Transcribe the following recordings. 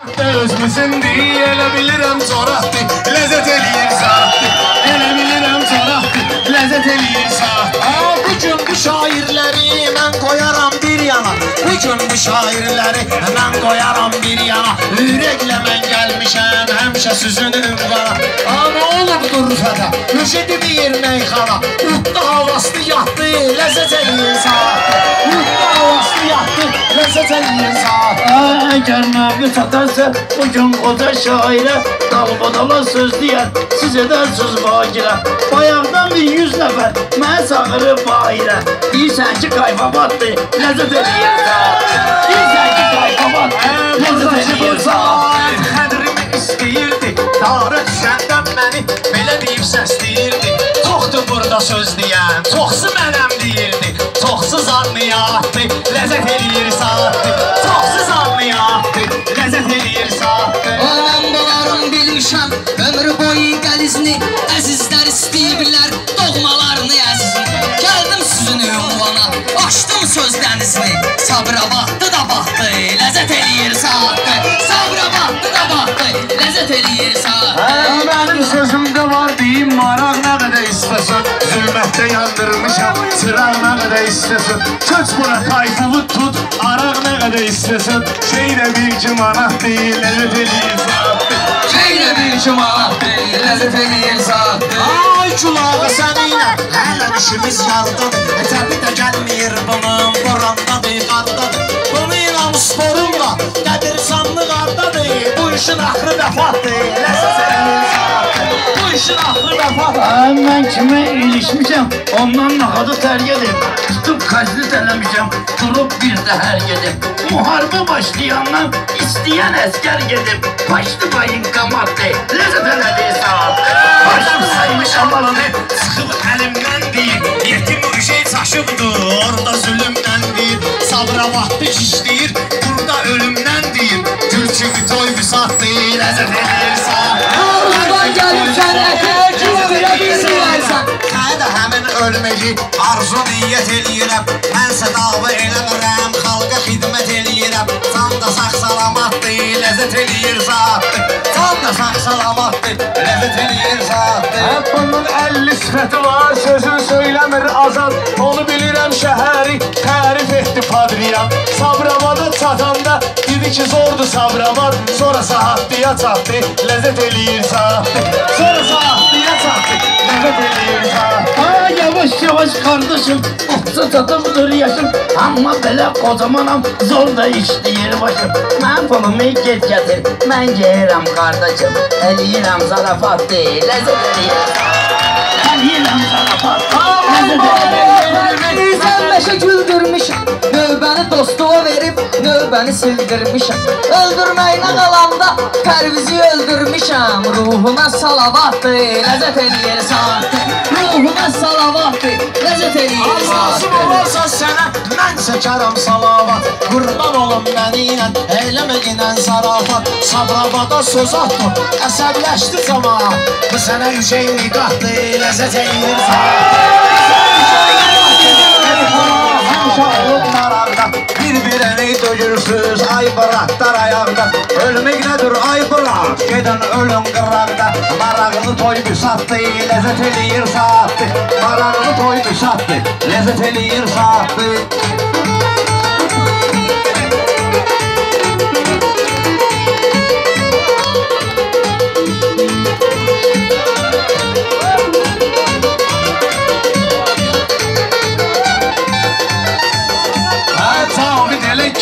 Özmüsün diye elə bilirəm coraxdır, ləzzət eləyir saatdır. Elə bilirəm coraxdır, ləzzət eləyir saatdır. Bugün bu şairləri mən qoyaram bir yana. Bugün bu şairləri mən qoyaram bir yana. Ürəklə mən gəlmişəm həmişə süzün ünvana. Nə olubdur Rüfətə, Rüşidi bir meyxana. Utlu havaslı yatdı, ləzzət eləyir saatdır. Utlu havaslı yatdı, ləzzət eləyir saatdır. Əgər nəbi çatarsa bugün qoca şairə dalbadala söz deyər, siz edərsiniz bagirə. Bayaqdan bir 100 nəfər mənə çağırır bayirə. Deyirsən ki qayfabatdır, ləzzət eləyir saatdır. Deyirsən ki qayfabatdır, ləzzət eləyir saatdır. Qədrimi istəyirdi, darı düşəndən məni belə deyib səsləyirdi. Çoxdur burada söz deyən, çoxsu mənəm deyirdi. Çoxsuz anlayatdı, ləzzət eləyir saatdır. Çoxsuz anlayatdı, ləzzət eləyir saatdır. Mən bunların bilmişəm ömrü boyu qəlizni. Əzizlər istəyirlər doğmalarını əzizini. Gəldim sizin ünvana, açdım söz dənizini. Sabra baxdı da baxdı, ləzzət eləyir saatdır. Sabra baxdı da baxdı, ləzzət eləyir saatdır. Mənim sözümdə var deyim, maraq nə qədər istəsən. Zülmətdə yandırmışam, çıraq nə qədər istəsən. Köç bura tayfuvu tut, araq nə qədər istəsən. Şey də bir ki manat deyil, ləzzət eləyir saatdır. Şey də bir ki manat deyil, ləzzət eləyir saatdır. Ay kulağı səninlə, hələ işimiz yardım. Təbi də gəlmir bunun, burandadır, qaddadır. Bunu inan sporumla, qədir sanlı qardadır. Bu işin axırı vəfatdır, ləzzət eləyir saatdır. Bu işin axırı vəfatdır. Mən kimə ilişmişəm, ondan naxadı tərk edib. Tutub kazlit eləmişəm, durub bir də hər gedib. Müharibə başlayandan istəyən əskər gedib. Başlı bayın qamatdı, ləzzət elədir saatdır. Başım saymış amalını, sıxıb əlimdən deyir. Yetim üşey çaşıbdır, orada zülümdən deyir. Sabra vaxtı işləyir, burada ölümdən deyir. Gül kimi toy büsatdır, ləzzət eləyir saatdır. Oradan gəlib sənətə kimdirə bilməyərsən. Hədə həmin ölməyi arzu niyyət eləyirəm. Mənsə dava eləmirəm, xalqa xidmət eləyirəm. Can da sağ salamatdır, ləzzət eləyir saatdır. Can da sağ salamatdır, ləzzət eləyir saatdır. Bunun 50 sifəti var, sözün söyləmir azad. Onu bilirəm şəhəri, tərif etdi padriyam. Sabramada çatanda dedi ki zordu Sabramad. Sonra saatlıya çatdı, ləzzət eləyir saatdır. Sonra saatlıya çatdı, ləzzət eləyir saatdır. Yavaş yavaş kardeşim, 30 çatıbdır yaşım. Amma belə qocamanam, zor da işləyir başım. Mən pulumu get gətir, mən geyirəm kardeşim. Eləyirəm zarafatdır, ləzzət eləyir. Eləyirəm zarafatdır, ləzzət eləyir. Sən məşə güldürmüşəm, növbəni dostluğa verib, növbəni sildirmişəm. Öldürməyinə qalanda pərvizi öldürmüşəm. Ruhuna salavatdır, ləzzət eləyir saatdır. Ruhuna salavatdır, ləzzət eləyir Lazım saatdır. olarsa sənə mən çəkərəm salavat. Qurban olum məni ilə, eyləmə ginən zarafat. Sabrabada söz atdı, əsəbləşdi cəmaat. Bu sənə yücək niqatdır, ləzzət eləyir Həmişə olub maraqda, bir-birəni döyürsüz, ay bıraklar ayaqda. Ölmək nədir ay bırak, gedən ölüm qıraqda. Maraqlı toy büsatdı, ləzzət eləyir saatdır. Maraqlı toy büsatdı, ləzzət eləyir saatdır.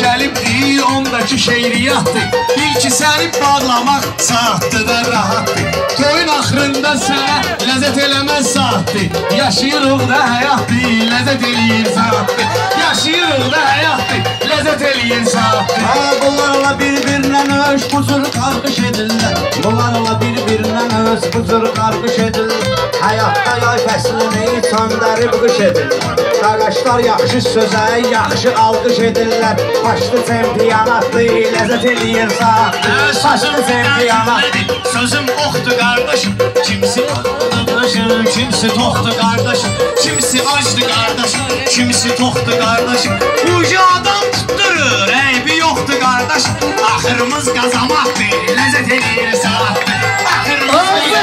Gəlib deyir, ondakı şeiriyyatdır. Bil ki, səni bağlamaq saatdır da rahatdır. Toyun axırında sənə ləzzət eləməz saatdır. Yaşayırıq da həyatdır, ləzzət eləyir saatdır. Yaşayırıq da həyatdır, ləzzət eləyir saatdır. Bunlarla bir-birinə öz bu cür qarqış edirlər. Bunlarla bir-birinə öz bu cür qarqış edirlər. Həyatda yay fəslini çöndərib qış edirlər. Qardaşlar yaxşı sözə, yaxşı alqış edirlər. Başlı çempionatdır, ləzzət eləyir saatdır. Başlı çempionatdır. Sözüm oxdur qardaşım, kimsi qardaşım, kimsi toxdur qardaşım, kimsi acdır qardaşım, kimsi toxdur qardaşım. Bu adam tutturur, eybi yox yoxdur qardaş, axırımız qazamaqdır, ləzzət eləyir saatdır.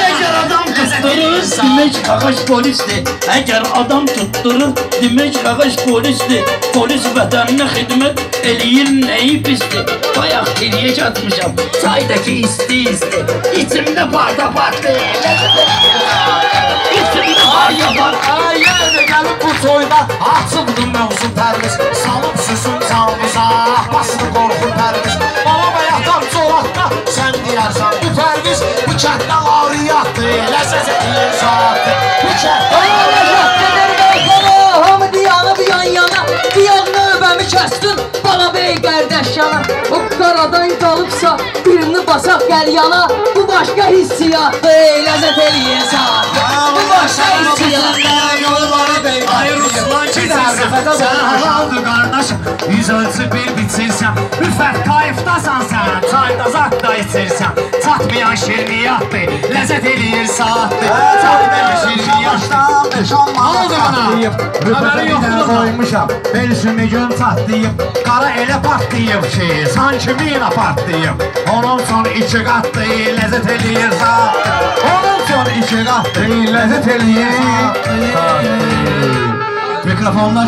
Əgər adam tutturur, demək ağaç polisdir. Əgər adam tutturur, demək ağaç polisdir. Polis vətəninə xidmət eləyir, nəyi pisdir. Bayaq tiriyək atmışam, çaydakı isti-isti. İçimdə parta-partı, İçimdə parta-partı. Yenə də gəlib bu toyda açıldı mövzu pərviz. Salıb süsün canımıza, basını qorxun pərviz. Bala bayaqdan çolaqda sən deyərsən bu pərviz. Bu kənddə ariyyatdır, ləzzət edir saatdır. Bu kənddə Ağlaşaqdır beyxana, hamı diyanıb yan-yana. Diyaq növbəmi kəsdin, bana bey qardaş yana. O qaradan qalıbsa, birini basaq gəl yana. Bu başqa hissiyatdır, ləzzət eləyir saatdır. Bu başqa hissiyatdır. Ay Ruslan keçirsən, sən halaldır qardaşım. Yüz ölçü bir biçirsən, Rüfət kayıfdasan sən, çayda zat da içirsən. Çatmayan şirniyyatdır, ləzzət eləyir saatdır. Çatmayan şirniyyatdır. Ne oldu bana? Rüfətə bir dənə qoymuşam, bel sümüyün çatlayıb. Qara elə partlayıb ki, sanki mina partlayıb. Onun son iki qatdır, ləzzət eləyir saatdır. Onun son iki qatdır, ləzzət eləyir saatdır. Mikrofonlar